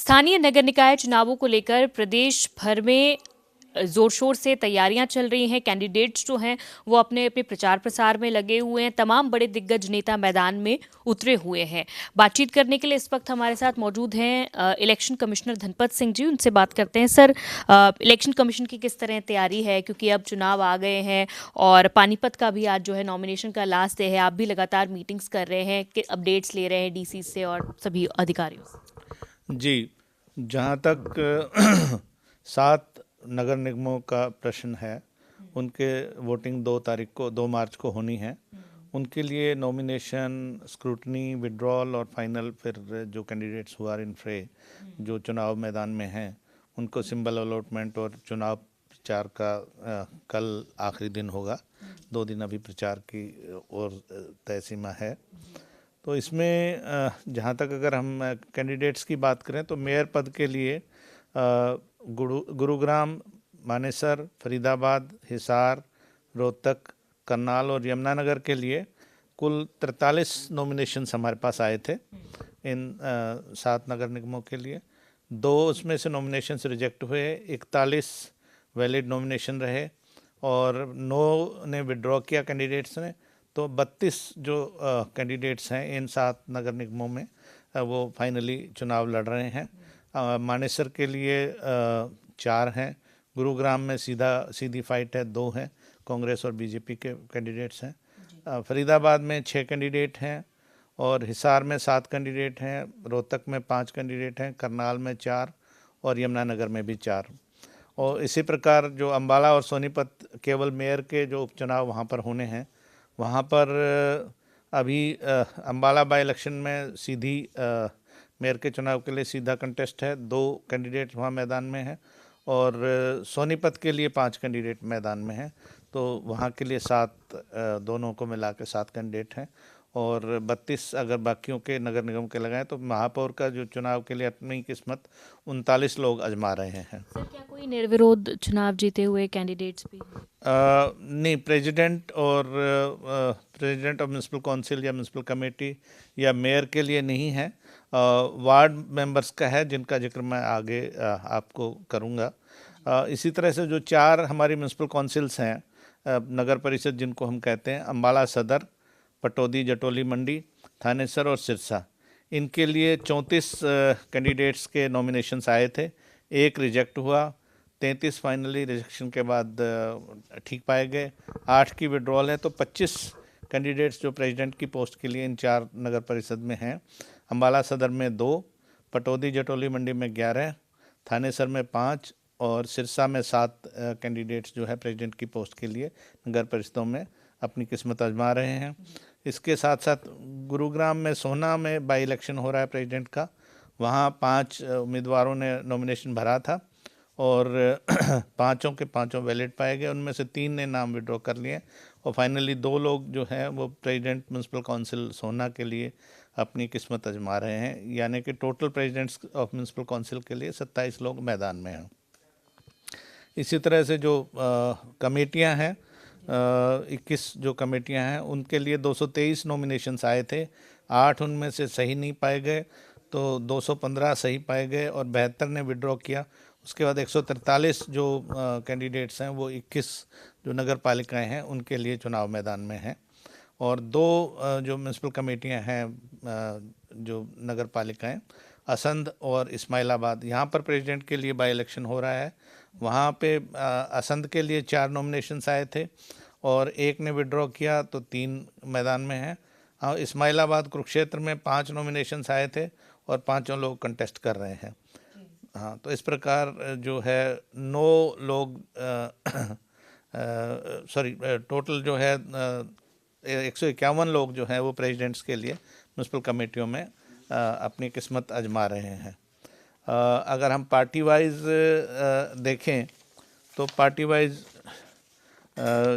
स्थानीय नगर निकाय चुनावों को लेकर प्रदेश भर में जोर शोर से तैयारियां चल रही हैं। कैंडिडेट्स जो हैं वो अपने अपने प्रचार प्रसार में लगे हुए हैं। तमाम बड़े दिग्गज नेता मैदान में उतरे हुए हैं। बातचीत करने के लिए इस वक्त हमारे साथ मौजूद हैं इलेक्शन कमिश्नर धनपत सिंह जी। उनसे बात करते हैं। सर, इलेक्शन कमीशन की किस तरह तैयारी है, क्योंकि अब चुनाव आ गए हैं और पानीपत का भी आज जो है नॉमिनेशन का लास्ट डे है। आप भी लगातार मीटिंग्स कर रहे हैं, कि अपडेट्स ले रहे हैं डीसी से और सभी अधिकारियों से। जी, जहाँ तक 7 नगर निगमों का प्रश्न है, उनके वोटिंग 2 मार्च को होनी है। उनके लिए नॉमिनेशन, स्क्रूटनी, विड्रॉल और फाइनल फिर जो कैंडिडेट्स हुआ इन फ्रे जो चुनाव मैदान में हैं, उनको सिंबल अलॉटमेंट और चुनाव प्रचार का कल आखिरी दिन होगा। 2 दिन अभी प्रचार की और तय सीमा है। तो इसमें जहाँ तक अगर हम कैंडिडेट्स की बात करें तो मेयर पद के लिए गुरुग्राम, मानेसर, फरीदाबाद, हिसार, रोहतक, करनाल और यमुनानगर के लिए कुल 43 नॉमिनेशंस हमारे पास आए थे इन 7 नगर निगमों के लिए। 2 उसमें से नॉमिनेशंस रिजेक्ट हुए, 41 वैलिड नॉमिनेशन रहे और 9 ने विड्रॉ किया कैंडिडेट्स ने। तो 32 जो कैंडिडेट्स हैं इन 7 नगर निगमों में वो फाइनली चुनाव लड़ रहे हैं। मानेसर के लिए 4 हैं, गुरुग्राम में सीधी फाइट है, 2 हैं, कांग्रेस और बीजेपी के कैंडिडेट्स हैं। फरीदाबाद में 6 कैंडिडेट हैं और हिसार में 7 कैंडिडेट हैं, रोहतक में 5 कैंडिडेट हैं, करनाल में 4 और यमुनानगर में भी 4। और इसी प्रकार जो अम्बाला और सोनीपत केवल मेयर के जो उपचुनाव वहाँ पर होने हैं, वहाँ पर अभी अम्बाला बाई इलेक्शन में सीधी मेयर के चुनाव के लिए सीधा कंटेस्ट है, 2 कैंडिडेट वहाँ मैदान में हैं और सोनीपत के लिए 5 कैंडिडेट मैदान में हैं। तो वहाँ के लिए 7 दोनों को मिला के 7 कैंडिडेट हैं और 32 अगर बाकियों के नगर निगम के लगाएं तो महापौर का जो चुनाव के लिए अपनी किस्मत 39 लोग आजमा रहे हैं। सर, क्या कोई निर्विरोध चुनाव जीते हुए कैंडिडेट्स भी हैं? नहीं, प्रेसिडेंट ऑफ म्यूनसिपल काउंसिल या म्यूनसिपल कमेटी या मेयर के लिए नहीं है। वार्ड मेंबर्स का है, जिनका जिक्र मैं आगे आपको करूँगा। इसी तरह से जो 4 हमारी म्यूनसिपल काउंसिल्स हैं, नगर परिषद जिनको हम कहते हैं, अम्बाला सदर, पटौदी, जटोली मंडी, थानेसर और सिरसा, इनके लिए 34 कैंडिडेट्स के नॉमिनेशंस आए थे, 1 रिजेक्ट हुआ, 33 फाइनली रिजेक्शन के बाद ठीक पाए गए, 8 की विड्रॉल है। तो 25 कैंडिडेट्स जो प्रेसिडेंट की पोस्ट के लिए इन 4 नगर परिषद में हैं। अम्बाला सदर में 2, पटौदी जटोली मंडी में 11, थानेसर में 5 और सिरसा में 7 कैंडिडेट्स जो है प्रेसिडेंट की पोस्ट के लिए नगर परिषदों में अपनी किस्मत आजमा रहे हैं। इसके साथ साथ गुरुग्राम में सोना में बाई इलेक्शन हो रहा है प्रेसिडेंट का। वहाँ 5 उम्मीदवारों ने नॉमिनेशन भरा था और 5 के 5 वैलिड पाए गए। उनमें से 3 ने नाम विड्रॉ कर लिए और फाइनली 2 लोग जो हैं वो प्रेसिडेंट म्यूनसिपल काउंसिल सोना के लिए अपनी किस्मत आजमा रहे हैं। यानी कि total presidents of municipal council के लिए 27 लोग मैदान में हैं। इसी तरह से जो कमेटियां हैं, 21 जो कमेटियां हैं, उनके लिए 223 नॉमिनेशंस आए थे, 8 उनमें से सही नहीं पाए गए, तो 215 सही पाए गए और 72 ने विड्रॉ किया। उसके बाद 143 जो कैंडिडेट्स हैं वो 21 जो नगर पालिकाएँ हैं उनके लिए चुनाव मैदान में हैं और 2 जो म्यूनसिपल कमेटियां हैं, जो नगर पालिकाएँ, असंध और इस्माइलाबाद, यहाँ पर प्रेसिडेंट के लिए बाई इलेक्शन हो रहा है। वहाँ पे असंध के लिए 4 नॉमिनेशंस आए थे और 1 ने विड्रॉ किया, तो 3 मैदान में हैं। हाँ, इस्माइलाबाद कुरुक्षेत्र में 5 नॉमिनेशंस आए थे और 5 लोग कंटेस्ट कर रहे हैं। हाँ, तो इस प्रकार जो है 9 लोग टोटल जो है 151 लोग जो हैं वो प्रेसिडेंट्स के लिए म्यूनसिपल कमेटियों में अपनी किस्मत आजमा रहे हैं। अगर हम पार्टी वाइज देखें तो पार्टी वाइज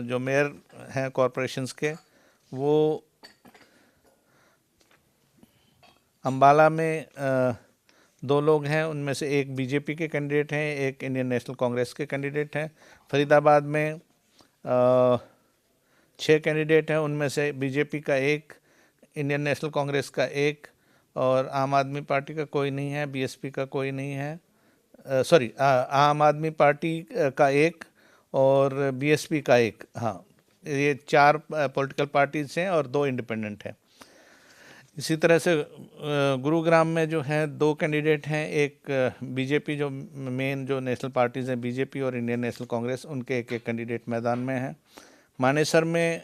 जो मेयर हैं कॉरपोरेशंस के, वो अम्बाला में 2 लोग हैं, उनमें से एक बीजेपी के कैंडिडेट हैं, एक इंडियन नेशनल कांग्रेस के कैंडिडेट हैं। फरीदाबाद में 6 कैंडिडेट हैं, उनमें से बीजेपी का 1, इंडियन नेशनल कांग्रेस का 1 और आम आदमी पार्टी का कोई नहीं है, बीएसपी का कोई नहीं है, सॉरी आम आदमी पार्टी का एक और बीएसपी का एक, हाँ ये 4 पॉलिटिकल पार्टीज हैं और 2 इंडिपेंडेंट हैं। इसी तरह से गुरुग्राम में जो है 2 कैंडिडेट हैं, एक बीजेपी जो मेन जो नेशनल पार्टीज़ हैं बीजेपी और इंडियन नेशनल कांग्रेस, उनके एक एक कैंडिडेट मैदान में हैं। मानेसर में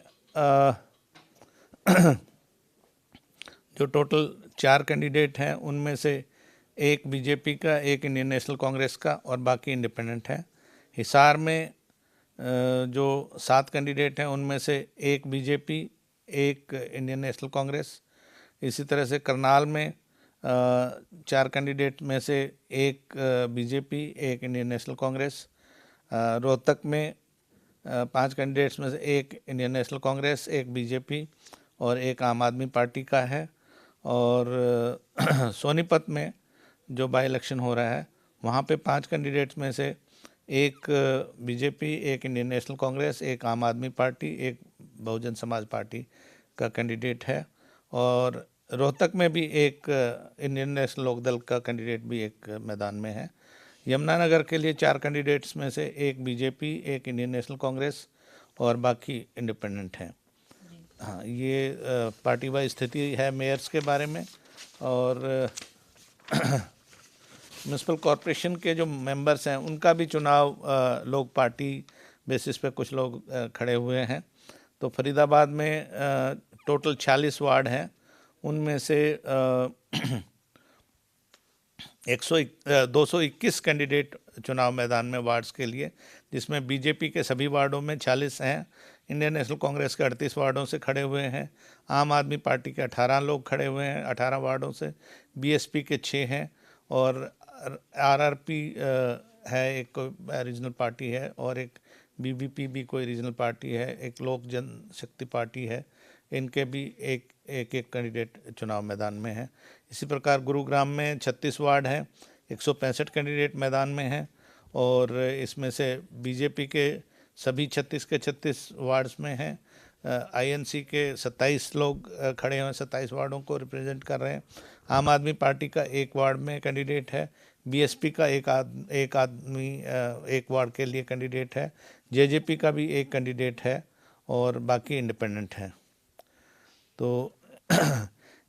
जो टोटल 4 कैंडिडेट हैं उनमें से एक बीजेपी का, एक इंडियन नेशनल कांग्रेस का और बाकी इंडिपेंडेंट हैं। हिसार में जो 7 कैंडिडेट हैं उनमें से एक बीजेपी, एक इंडियन नेशनल कांग्रेस। इसी तरह से करनाल में 4 कैंडिडेट में से एक बीजेपी, एक इंडियन नेशनल कांग्रेस। रोहतक में 5 कैंडिडेट्स में से एक इंडियन नेशनल कांग्रेस, एक बीजेपी और एक आम आदमी पार्टी का है। और सोनीपत में जो बाई इलेक्शन हो रहा है वहाँ पे 5 कैंडिडेट्स में से एक बीजेपी, एक इंडियन नेशनल कांग्रेस, एक आम आदमी पार्टी, एक बहुजन समाज पार्टी का कैंडिडेट है। और रोहतक में भी एक इंडियन नेशनल लोकदल का कैंडिडेट भी एक मैदान में है। यमुनानगर के लिए 4 कैंडिडेट्स में से एक बीजेपी, एक इंडियन नेशनल कांग्रेस और बाकी इंडिपेंडेंट हैं। हाँ, ये पार्टी वाइज स्थिति है मेयर्स के बारे में। और म्यूनसिपल कॉरपोरेशन के जो मेंबर्स हैं उनका भी चुनाव लोग पार्टी बेसिस पे कुछ लोग खड़े हुए हैं। तो फरीदाबाद में टोटल 46 वार्ड हैं, उनमें से 221 कैंडिडेट चुनाव मैदान में वार्ड्स के लिए, जिसमें बीजेपी के सभी वार्डों में 40 हैं, इंडियन नेशनल कांग्रेस के 38 वार्डों से खड़े हुए हैं, आम आदमी पार्टी के 18 लोग खड़े हुए हैं 18 वार्डों से, बीएसपी के 6 हैं और आरआरपी है एक रीजनल पार्टी है और एक बीबीपी भी कोई रीजनल पार्टी है, एक लोक जनशक्ति पार्टी है, इनके भी एक कैंडिडेट चुनाव मैदान में है। इसी प्रकार गुरुग्राम में 36 वार्ड हैं, 165 कैंडिडेट मैदान में हैं और इसमें से बीजेपी के सभी 36 के 36 वार्ड्स में हैं। आईएनसी के 27 लोग खड़े हैं, 27 वार्डों को रिप्रेजेंट कर रहे हैं। आम आदमी पार्टी का एक वार्ड में कैंडिडेट है, बीएसपी का एक आदमी एक वार्ड के लिए कैंडिडेट है, जेजेपी का भी एक कैंडिडेट है और बाकी इंडिपेंडेंट हैं। तो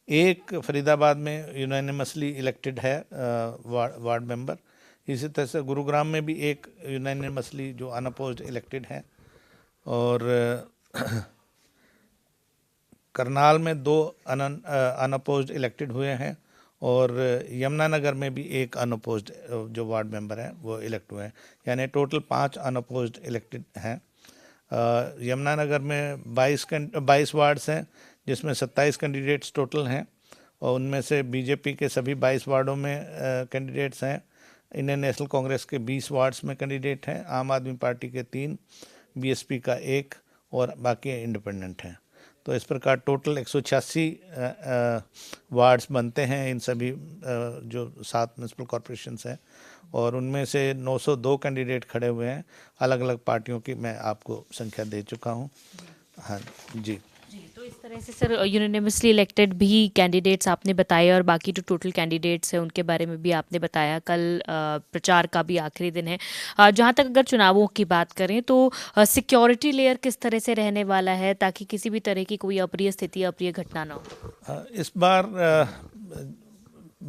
एक फरीदाबाद में यूनानिमसली इलेक्टेड है वार्ड मेंबर। इसी तरह से गुरुग्राम में भी एक यूनानिमसली जो अनअपोज्ड इलेक्टेड है और करनाल में 2 अनअपोज्ड इलेक्टेड हुए हैं और यमुनानगर में भी एक अनअपोज्ड जो वार्ड मेंबर हैं वो इलेक्ट हुए हैं, यानी टोटल 5 अनअपोज्ड इलेक्टेड हैं। यमुनानगर में 22 वार्ड्स हैं जिसमें 27 कैंडिडेट्स टोटल हैं और उनमें से बीजेपी के सभी 22 वार्डों में कैंडिडेट्स हैं, इंडियन नेशनल कांग्रेस के 20 वार्ड्स में कैंडिडेट हैं, आम आदमी पार्टी के 3, बीएसपी का 1 और बाकी इंडिपेंडेंट हैं। तो इस प्रकार टोटल 186 वार्ड्स बनते हैं इन सभी जो 7 म्यूनसिपल कॉरपोरेशंस हैं और उनमें से 902 कैंडिडेट खड़े हुए हैं। अलग अलग पार्टियों की मैं आपको संख्या दे चुका हूँ। हाँ जी। तो इस तरह से सर यूनानिमसली इलेक्टेड भी कैंडिडेट्स आपने बताए और बाकी जो टोटल कैंडिडेट्स हैं उनके बारे में भी आपने बताया। कल प्रचार का भी आखिरी दिन है। जहाँ तक अगर चुनावों की बात करें तो सिक्योरिटी लेयर किस तरह से रहने वाला है ताकि किसी भी तरह की कोई अप्रिय स्थिति, अप्रिय घटना ना हो? इस बार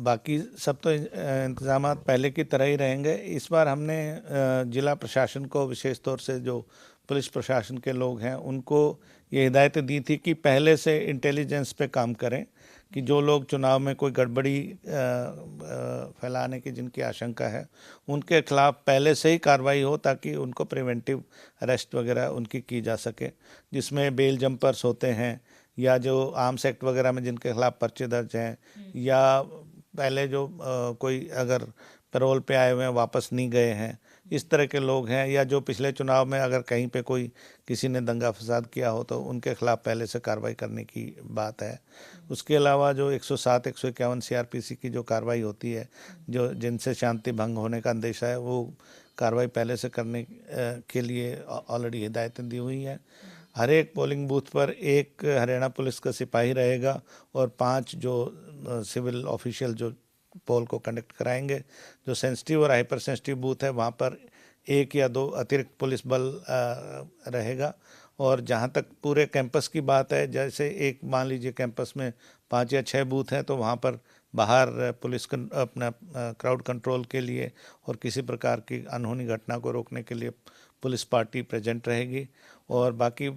बाकी सब तो इंतजाम पहले की तरह ही रहेंगे। इस बार हमने जिला प्रशासन को, विशेष तौर से जो पुलिस प्रशासन के लोग हैं, उनको ये हिदायत दी थी कि पहले से इंटेलिजेंस पे काम करें कि जो लोग चुनाव में कोई गड़बड़ी फैलाने की जिनकी आशंका है उनके खिलाफ पहले से ही कार्रवाई हो ताकि उनको प्रिवेंटिव अरेस्ट वगैरह उनकी की जा सके, जिसमें बेल जंपर्स होते हैं या जो आर्म्स एक्ट वगैरह में जिनके खिलाफ पर्चे दर्ज हैं या पहले जो कोई अगर पैरोल पे आए हुए हैं वापस नहीं गए हैं, इस तरह के लोग हैं, या जो पिछले चुनाव में अगर कहीं पे कोई किसी ने दंगा फसाद किया हो तो उनके खिलाफ पहले से कार्रवाई करने की बात है। उसके अलावा जो 107, 151 सीआरपीसी की जो कार्रवाई होती है, जो जिनसे शांति भंग होने का अंदेशा है, वो कार्रवाई पहले से करने के लिए ऑलरेडी हिदायतें दी हुई हैं। हर एक पोलिंग बूथ पर एक हरियाणा पुलिस का सिपाही रहेगा और 5 जो सिविल ऑफिशियल जो पोल को कंडक्ट कराएंगे। जो सेंसिटिव और हाइपर सेंसिटिव बूथ है वहाँ पर 1 या 2 अतिरिक्त पुलिस बल रहेगा। और जहाँ तक पूरे कैंपस की बात है, जैसे एक मान लीजिए कैंपस में 5 या 6 बूथ हैं तो वहाँ पर बाहर पुलिस अपना क्राउड कंट्रोल के लिए और किसी प्रकार की अनहोनी घटना को रोकने के लिए पुलिस पार्टी प्रेजेंट रहेगी। और बाकी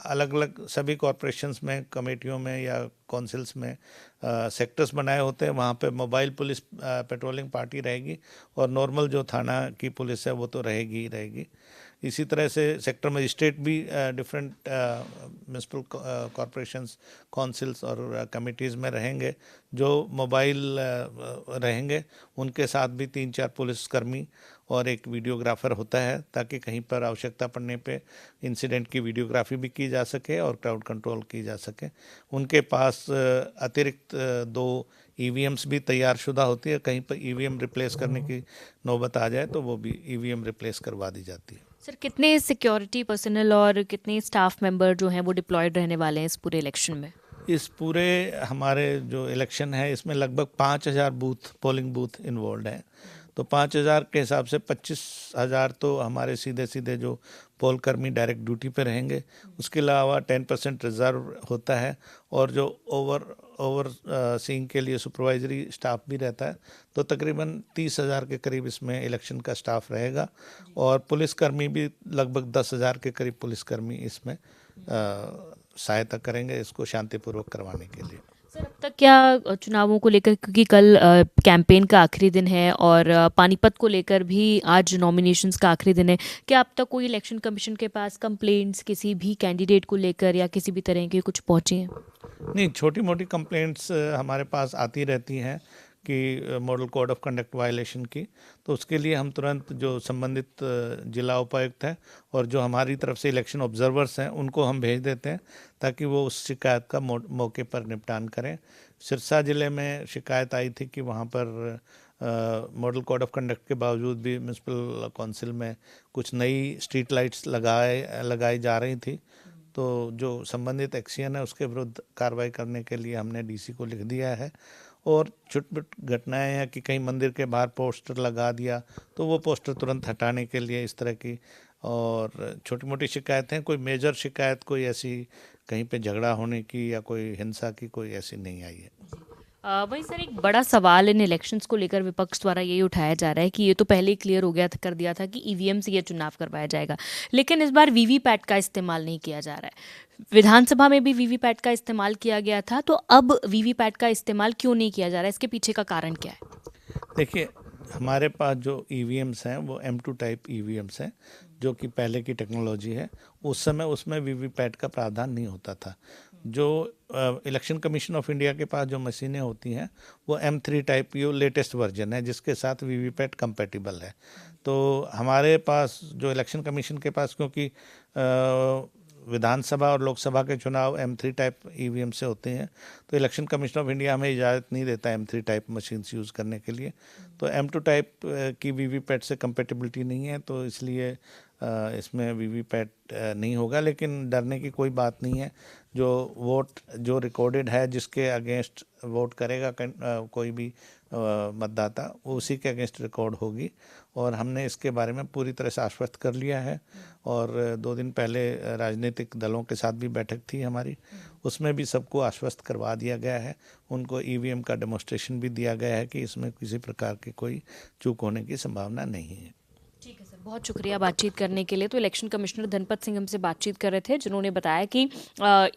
अलग अलग सभी कॉरपोरेशंस में, कमेटियों में या काउंसिल्स में सेक्टर्स बनाए होते हैं, वहाँ पे मोबाइल पुलिस पेट्रोलिंग पार्टी रहेगी और नॉर्मल जो थाना की पुलिस है वो तो रहेगी ही रहेगी। इसी तरह से सेक्टर मजिस्ट्रेट भी डिफरेंट म्यूनसिपल कॉरपोरेशंस, काउंसिल्स और कमिटीज़ में रहेंगे जो मोबाइल रहेंगे। उनके साथ भी 3-4 पुलिसकर्मी और एक वीडियोग्राफर होता है ताकि कहीं पर आवश्यकता पड़ने पे इंसिडेंट की वीडियोग्राफी भी की जा सके और क्राउड कंट्रोल की जा सके। उनके पास अतिरिक्त 2 ईवीएम्स भी तैयार शुदा होती है। कहीं पर ईवीएम रिप्लेस करने की नौबत आ जाए तो वो भी ईवीएम रिप्लेस करवा दी जाती है। सर, कितने सिक्योरिटी पर्सनल और कितने स्टाफ मेंबर जो हैं वो डिप्लॉयड रहने वाले हैं इस पूरे इलेक्शन में? इस पूरे हमारे जो इलेक्शन है इसमें लगभग 5,000 बूथ, पोलिंग बूथ इन्वॉल्व हैं। तो 5,000 के हिसाब से 25,000 तो हमारे सीधे सीधे जो पोल कर्मी डायरेक्ट ड्यूटी पे रहेंगे। उसके अलावा 10% रिजर्व होता है और जो ओवर सीइंग के लिए सुपरवाइजरी स्टाफ भी रहता है। तो तकरीबन 30,000 के करीब इसमें इलेक्शन का स्टाफ रहेगा और पुलिसकर्मी भी लगभग 10,000 के करीब पुलिसकर्मी इसमें सहायता करेंगे इसको शांतिपूर्वक करवाने के लिए। सर, अब तक क्या चुनावों को लेकर, क्योंकि कल कैंपेन का आखिरी दिन है और पानीपत को लेकर भी आज नॉमिनेशंस का आखिरी दिन है, क्या अब तक कोई इलेक्शन कमीशन के पास कंप्लेंट्स किसी भी कैंडिडेट को लेकर या किसी भी तरह के कुछ पहुंची हैं? नहीं, छोटी मोटी कंप्लेंट्स हमारे पास आती रहती हैं कि model code of conduct violation की। तो उसके लिए हम तुरंत जो संबंधित जिला उपायुक्त है और जो हमारी तरफ से इलेक्शन ऑब्जर्वर्स हैं उनको हम भेज देते हैं ताकि वो उस शिकायत का मौके पर निपटान करें। सिरसा ज़िले में शिकायत आई थी कि वहाँ पर मॉडल कोड ऑफ कंडक्ट के बावजूद भी म्यूनसिपल काउंसिल में कुछ नई स्ट्रीट लाइट्स लगाई जा रही थी। तो जो संबंधित एक्शन है उसके विरुद्ध कार्रवाई करने के लिए हमने डीसी को लिख दिया है। और छोटी घटनाएं हैं कि कहीं मंदिर के बाहर पोस्टर लगा दिया तो वो पोस्टर तुरंत हटाने के लिए इस तरह की। और छोटी मोटी शिकायतें, कोई मेजर शिकायत कोई ऐसी कहीं पे झगड़ा होने की या कोई हिंसा की कोई ऐसी नहीं आई है। वहीं सर, एक बड़ा सवाल इन इलेक्शंस को लेकर विपक्ष द्वारा यही उठाया जा रहा है कि ये तो पहले ही क्लियर हो गया था, कर दिया था कि ईवीएम से ये चुनाव करवाया जाएगा, लेकिन इस बार वीवीपैट का इस्तेमाल नहीं किया जा रहा है। विधानसभा में भी वीवीपैट का इस्तेमाल किया गया था, तो अब वीवीपैट का इस्तेमाल क्यों नहीं किया जा रहा है? इसके पीछे का कारण क्या है? देखिए, हमारे पास जो ईवीएम्स हैं वो M2 टाइप ईवीएम्स हैं जो कि पहले की टेक्नोलॉजी है। उस समय उसमें वीवीपैट का प्रावधान नहीं होता था। जो इलेक्शन कमीशन ऑफ इंडिया के पास जो मशीनें होती हैं वो M3 टाइप ये लेटेस्ट वर्जन है जिसके साथ वीवीपैट कंपैटिबल है। तो हमारे पास जो इलेक्शन कमीशन के पास, क्योंकि विधानसभा और लोकसभा के चुनाव M3 टाइप ईवीएम से होते हैं, तो इलेक्शन कमीशन ऑफ इंडिया हमें इजाज़त नहीं देता M3 टाइप मशीन्स यूज़ करने के लिए। तो M2 टाइप की वीवीपैट से कंपैटिबिलिटी नहीं है, तो इसलिए इसमें वीवीपैट नहीं होगा। लेकिन डरने की कोई बात नहीं है। जो वोट जो रिकॉर्डेड है, जिसके अगेंस्ट वोट करेगा कोई भी मतदाता, वो उसी के अगेंस्ट रिकॉर्ड होगी। और हमने इसके बारे में पूरी तरह से आश्वस्त कर लिया है। और 2 दिन पहले राजनीतिक दलों के साथ भी बैठक थी हमारी, उसमें भी सबको आश्वस्त करवा दिया गया है। उनको ईवीएम का डेमोन्स्ट्रेशन भी दिया गया है कि इसमें किसी प्रकार की कोई चूक होने की संभावना नहीं है। ठीक है सर, बहुत शुक्रिया बातचीत करने के लिए। तो इलेक्शन कमिश्नर धनपत सिंह हमसे बातचीत कर रहे थे, जिन्होंने बताया कि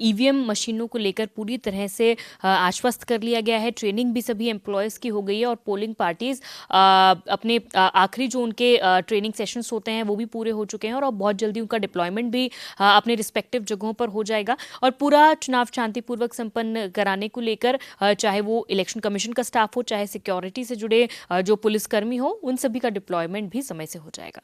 ईवीएम मशीनों को लेकर पूरी तरह से आश्वस्त कर लिया गया है। ट्रेनिंग भी सभी एम्प्लॉयज़ की हो गई है और पोलिंग पार्टीज़ अपने आखिरी जो उनके ट्रेनिंग सेशंस होते हैं वो भी पूरे हो चुके हैं और अब बहुत जल्दी उनका डिप्लॉयमेंट भी अपने रिस्पेक्टिव जगहों पर हो जाएगा। और पूरा चुनाव शांतिपूर्वक संपन्न कराने को लेकर चाहे वो इलेक्शन कमीशन का स्टाफ हो, चाहे सिक्योरिटी से जुड़े जो पुलिसकर्मी हो, उन सभी का डिप्लॉयमेंट भी समय से हो जाएगा।